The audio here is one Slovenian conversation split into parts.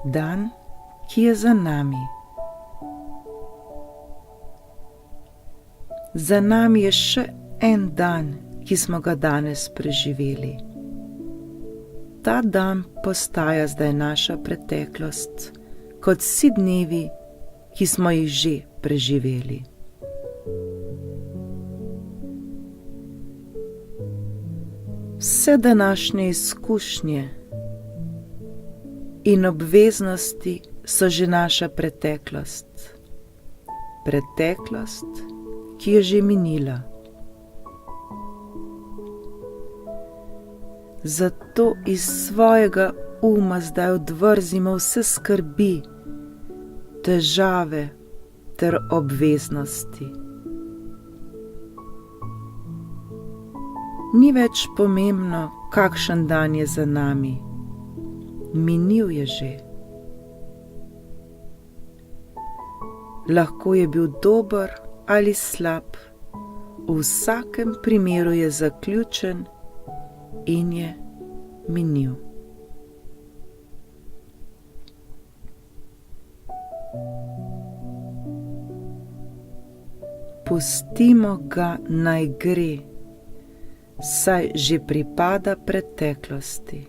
Dan, ki je za nami. Za nami je še en dan, ki smo ga danes preživeli. Ta dan postaja zdaj naša preteklost, kot vsi dnevi, ki smo jih že preživeli. Vse današnje izkušnje in obveznosti so že naša preteklost. Preteklost, ki je že minila. Zato iz svojega uma zdaj odvrzimo vse skrbi, težave ter obveznosti. Ni več pomembno, kakšen dan je za nami. Minil je že. Lahko je bil dober ali slab, v vsakem primeru je zaključen in je minil. Pustimo ga naj gre, saj že pripada preteklosti.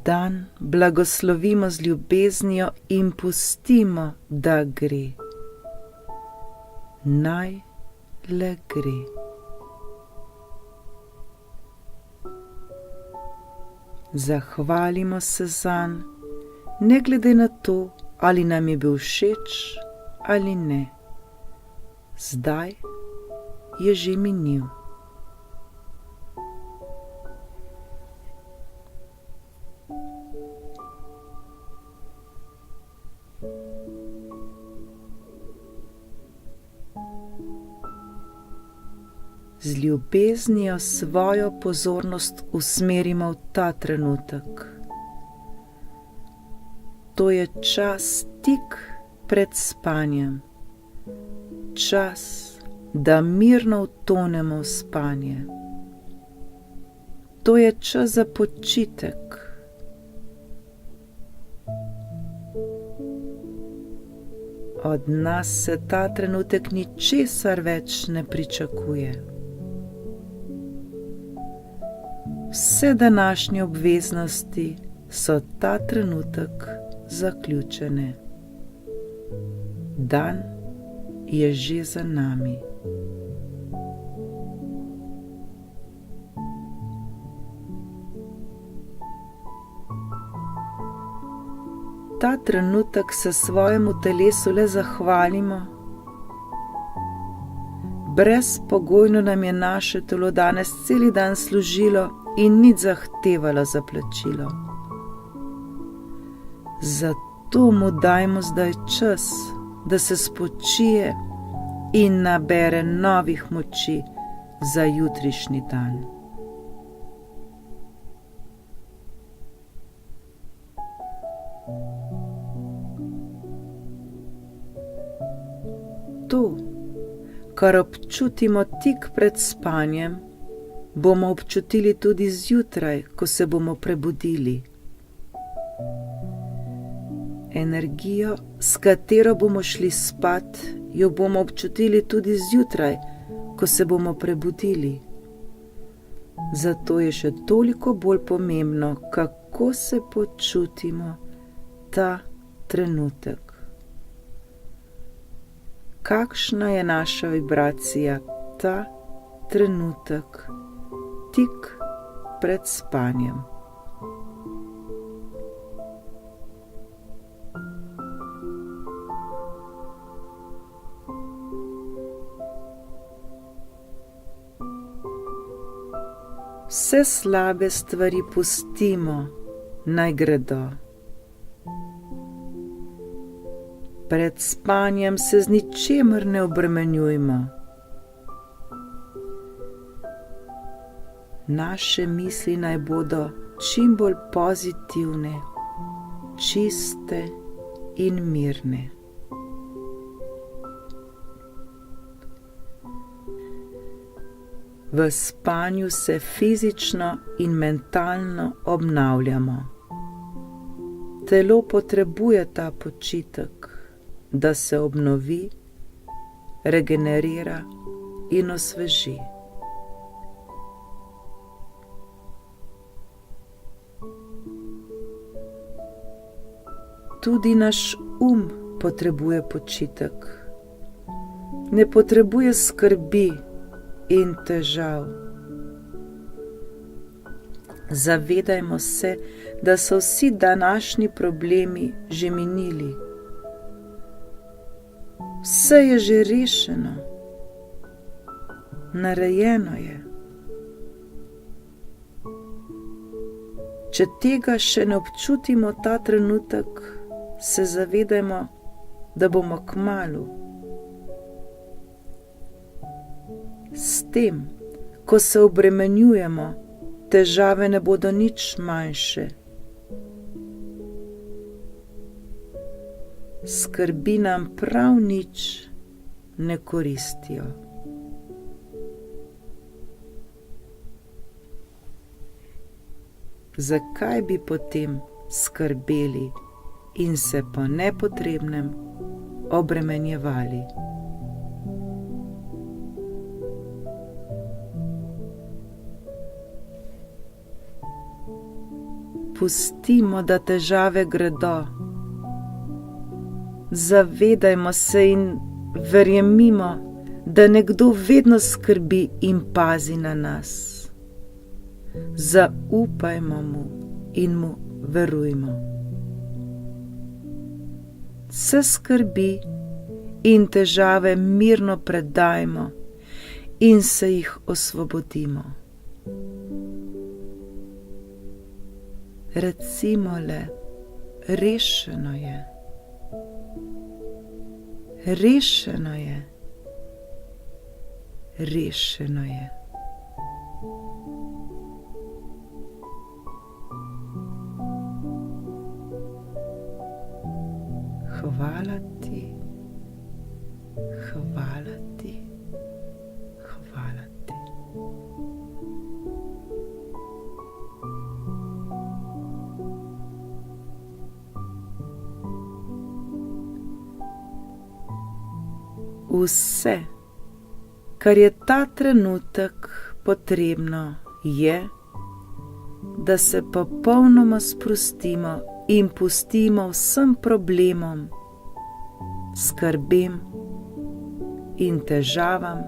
Dan blagoslovimo z ljubeznijo in pustimo, da gre. Naj le gre. Zahvalimo se zanj, ne glede na to, ali nam je bil všeč ali ne. Zdaj je že minil. Z ljubeznijo svojo pozornost usmerimo v ta trenutek. To je čas tik pred spanjem. Čas, da mirno utonemo v spanje. To je čas za počitek. Od nas se ta trenutek ničesar več ne pričakuje. Vse današnje obveznosti so ta trenutek zaključene. Dan je že za nami. Ta trenutek se svojemu telesu le zahvalimo. Brezpogojno nam je naše telo danes celi dan služilo in nič zahtevalo za plačilo. Zato mu dajmo zdaj čas, da se spočije in nabere novih moči za jutrišnji dan. To, kar občutimo tik pred spanjem, bomo občutili tudi zjutraj, ko se bomo prebudili. Energijo, s katero bomo šli spat, jo bomo občutili tudi zjutraj, ko se bomo prebudili. Zato je še toliko bolj pomembno, kako se počutimo ta trenutek. Kakšna je naša vibracija ta trenutek, tik pred spanjem. Vse slabe stvari pustimo, naj gredo. Pred spanjem se z ničemer ne obremenjujmo. Naše misli naj bodo čim bolj pozitivne, čiste in mirne. V spanju se fizično in mentalno obnavljamo. Telo potrebuje ta počitek, da se obnovi, regenerira in osveži. Tudi naš potrebuje počitek. Ne potrebuje skrbi in težav. Zavedajmo se, da so vsi današnji problemi že minili. Vse je že rešeno. Narejeno je. Če tega še ne občutimo ta trenutek, se zavedajmo, da bomo kmalu. S tem, ko se obremenjujemo, težave ne bodo nič manjše. Skrbi nam prav nič ne koristijo. Zakaj bi potem skrbeli in se po nepotrebnem obremenjevali? Pustimo, da težave gredo. Zavedajmo se in verjemimo, da nekdo vedno skrbi in pazi na nas. Zaupajmo mu in mu verujmo. Vse skrbi in težave mirno predajmo in se jih osvobodimo. Recimo le, rešeno je. Rešeno je. Rešeno je. Hvala ti, hvala ti, hvala ti. Vse, kar je ta trenutek potrebno, je, da se popolnoma sprostimo in pustimo vsem problemom, skrbem in težavam,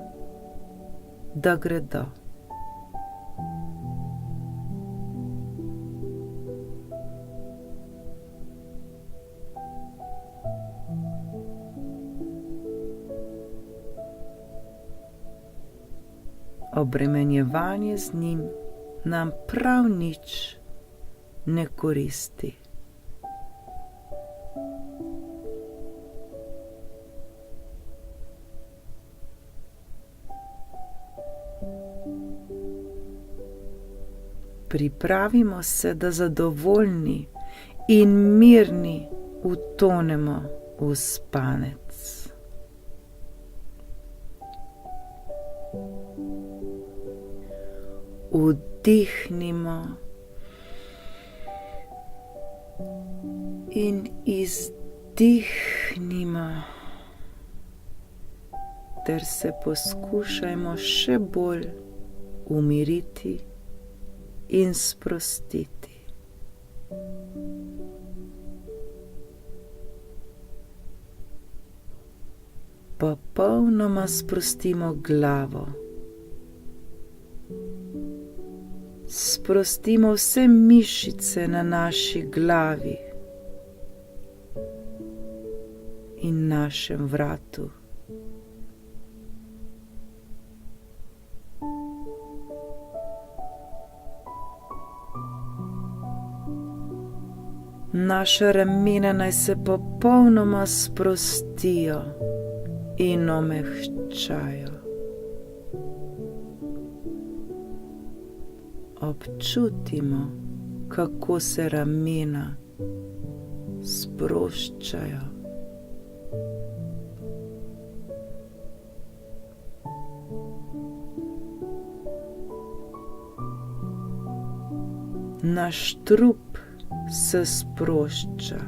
da gredo. Obremenjevanje z njim nam prav nič ne koristi. Pripravimo se, da zadovoljni in mirni utonemo v spanec. Vdihnimo in izdihnimo, ter se poskušajmo še bolj umiriti in sprostiti. Popolnoma sprostimo glavo. Sprostimo vse mišice na naši glavi in našem vratu. Naša ramena naj se popolnoma sprostijo in omehčajo. Občutimo, kako se ramena sproščajo. Naš trup se sprošča.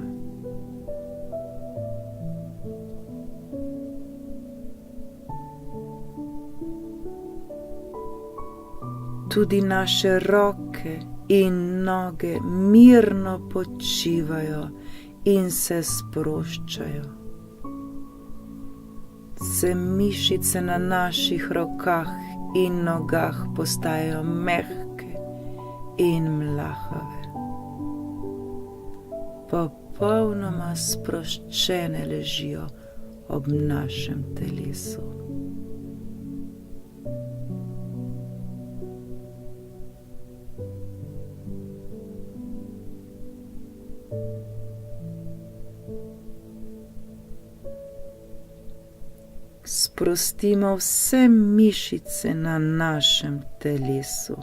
Tudi naše roke in noge mirno počivajo in se sproščajo. Se mišice na naših rokah in nogah postajajo mehke in mlahave. Popolnoma sproščene ležijo ob našem telesu. Sprostimo vse mišice na našem telesu.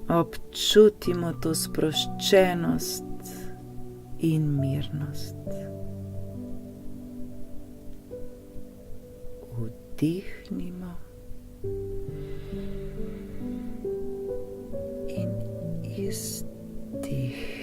Občutimo to sproščenost in mirnost. Vdihnimo in izdihnimo.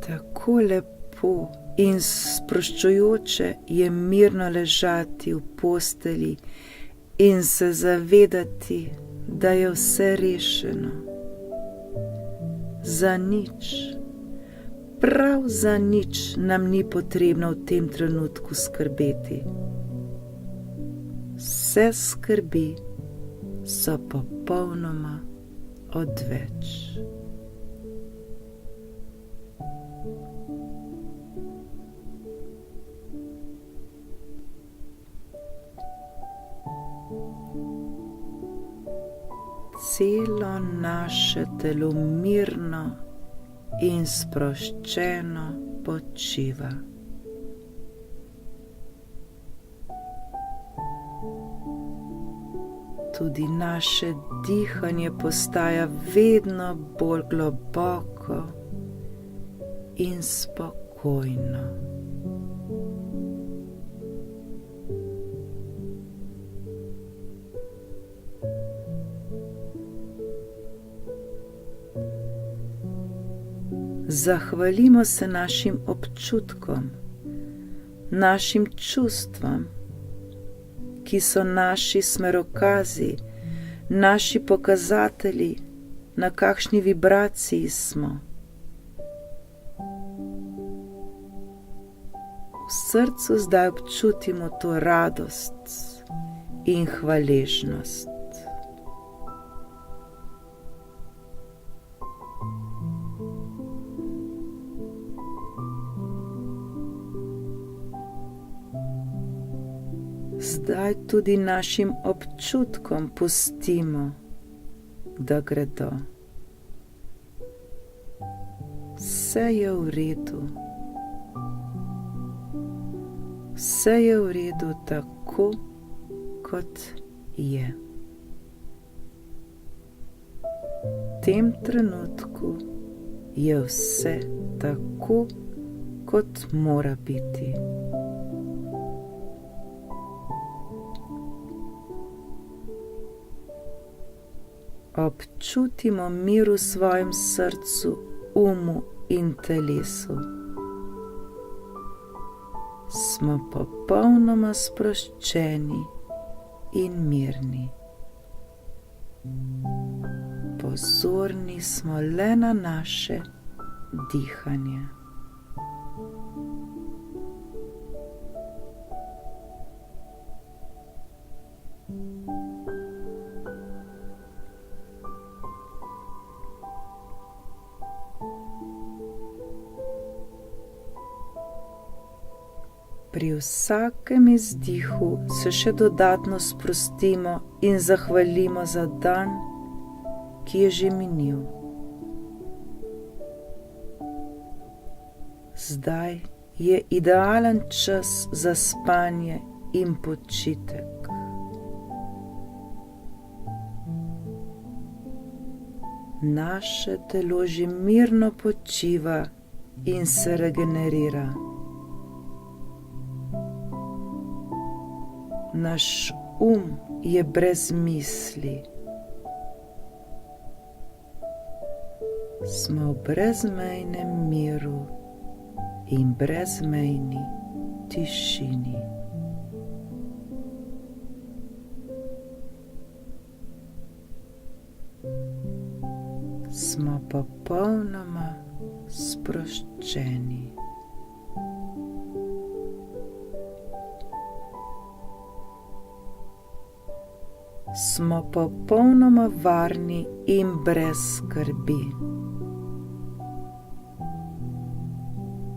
Tako lepo in sproščujoče je mirno ležati v postelji in se zavedati, da je vse rešeno. Za nič, prav za nič nam ni potrebno v tem trenutku skrbeti. Vse skrbi so popolnoma odveč. Celo naše telo mirno in sproščeno počiva. Tudi naše dihanje postaja vedno bolj globoko in spokojno. Zahvalimo se našim občutkom, našim čustvom, ki so naši smerokazi, naši pokazatelji, na kakšni vibraciji smo. V srcu zdaj občutimo to radost in hvaležnost. Zdaj tudi našim občutkom pustimo, da gredo. Vse je v redu. Vse je v redu tako, kot je. V tem trenutku je vse tako, kot mora biti. Občutimo mir v svojem srcu, umu in telesu. Smo popolnoma sproščeni in mirni. Pozorni smo le na naše dihanje. Pri vsakem izdihu se še dodatno sprostimo in zahvalimo za dan, ki je že minil. Zdaj je idealen čas za spanje in počitek. naše telo že mirno počiva in se regenerira. Naš je brez misli. Smo v brezmejnem miru in brezmejni tišini. Smo popolnoma sproščeni. Smo popolnoma varni in brez skrbi.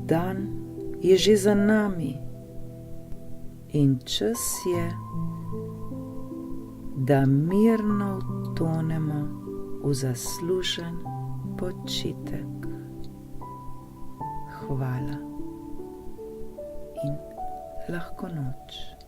Dan je že za nami in čas je, da mirno utonemo v zaslužen počitek. Hvala in lahko noč.